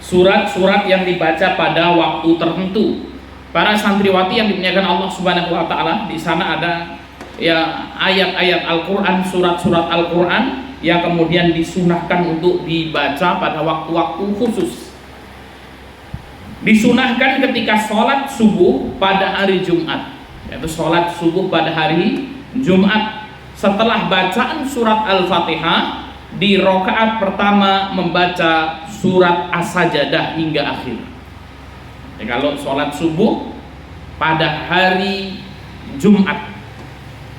surat-surat yang dibaca pada waktu tertentu. Para santriwati yang dimuliakan Allah Subhanahu wa taala, di sana ada ya ayat-ayat Al-Qur'an, surat-surat Al-Qur'an yang kemudian disunahkan untuk dibaca pada waktu-waktu khusus. Disunahkan ketika sholat subuh pada hari Jumat, yaitu sholat subuh pada hari Jumat. Setelah bacaan surat Al-Fatihah, di rakaat pertama membaca surat As-Sajdah hingga akhir. Jadi kalau sholat subuh pada hari Jumat,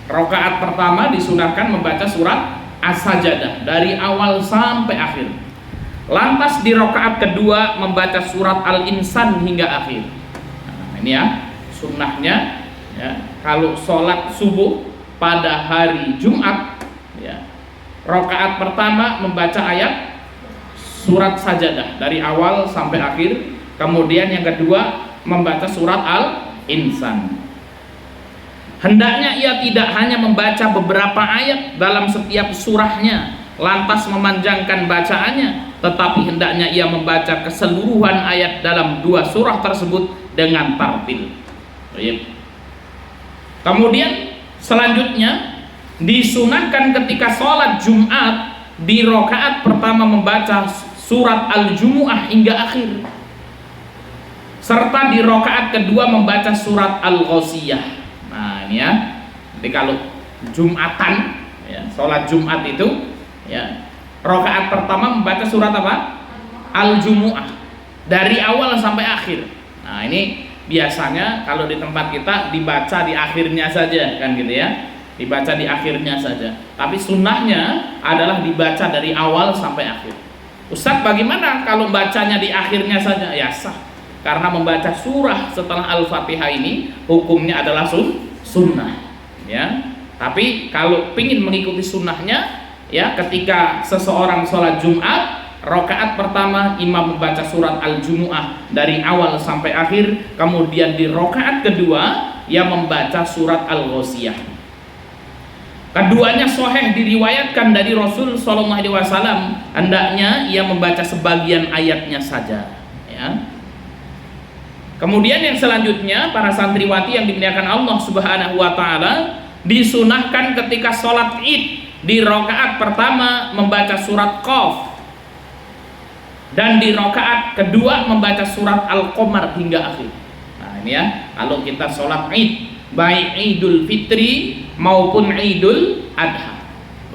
rakaat pertama disunahkan membaca surat As-Sajdah dari awal sampai akhir. Lantas di rakaat kedua membaca surat Al-Insan hingga akhir. Nah, ini ya sunnahnya ya, kalau sholat subuh pada hari Jumat ya, rakaat pertama membaca ayat surat Sajdah dari awal sampai akhir. Kemudian yang kedua membaca surat Al-Insan. Hendaknya ia tidak hanya membaca beberapa ayat dalam setiap surahnya lantas memanjangkan bacaannya, tetapi hendaknya ia membaca keseluruhan ayat dalam dua surah tersebut dengan tartil. Kemudian selanjutnya disunahkan ketika sholat Jumat di rakaat pertama membaca surat Al-Jumu'ah hingga akhir, serta di rakaat kedua membaca surat Al-Ghasyiyah. Nah ini ya, jadi kalau Jumatan ya, sholat Jumat itu ya, rakaat pertama membaca surat apa? Al-Jumu'ah dari awal sampai akhir. Nah ini biasanya kalau di tempat kita dibaca di akhirnya saja kan gitu ya, dibaca di akhirnya saja. Tapi sunnahnya adalah dibaca dari awal sampai akhir. Ustaz, bagaimana kalau bacanya di akhirnya saja? Ya sah, karena membaca surah setelah Al-Fatihah ini hukumnya adalah sunnah ya. Tapi kalau ingin mengikuti sunnahnya ya, ketika seseorang sholat Jumat, rakaat pertama imam membaca surat Al-Jumu'ah dari awal sampai akhir, kemudian di rakaat kedua ia membaca surat Al-Ghasyiyah. Keduanya sahih diriwayatkan dari Rasul sallallahu alaihi wasallam, hendaknya ia membaca sebagian ayatnya saja ya. Kemudian yang selanjutnya, para santriwati yang dimuliakan Allah Subhanahu wa taala, disunahkan ketika sholat Id di rakaat pertama membaca surat Qaf, dan di rakaat kedua membaca surat Al-Qamar hingga akhir. Nah ini ya, kalau kita sholat Id, baik Idul Fitri maupun Idul Adha,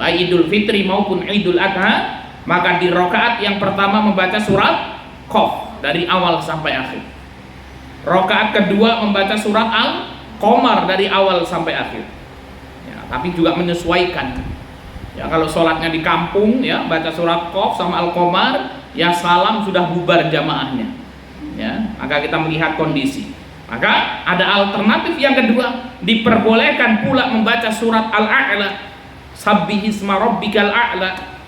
baik Idul Fitri maupun Idul Adha, maka di rakaat yang pertama membaca surat Qaf dari awal sampai akhir. Rakaat kedua membaca surat Al-Qamar dari awal sampai akhir. Ya, tapi juga menyesuaikan. Ya, kalau sholatnya di kampung ya baca surat Qaf sama Al-Qamar, ya salam sudah bubar jamaahnya. Ya, maka kita melihat kondisi. Maka ada alternatif yang kedua, diperbolehkan pula membaca surat Al-A'la, Sabbihisma Rabbikal A'la,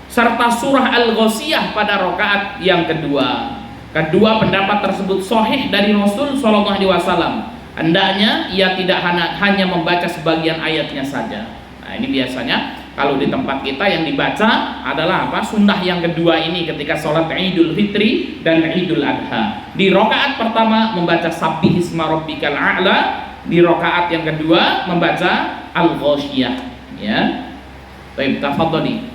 serta surah Al-Ghasyiyah pada rakaat yang kedua. Kedua pendapat tersebut sahih dari Rasul sallallahu alaihi wasallam. Hendaknya ia tidak hanya membaca sebagian ayatnya saja. Nah, ini biasanya kalau di tempat kita yang dibaca adalah apa? Sunnah yang kedua ini ketika sholat Idul Fitri dan Idul Adha. Di rakaat pertama membaca Sabbihisma Rabbikal A'la, di rakaat yang kedua membaca Al-Ghasyiyah ya. Baik, tafadhali.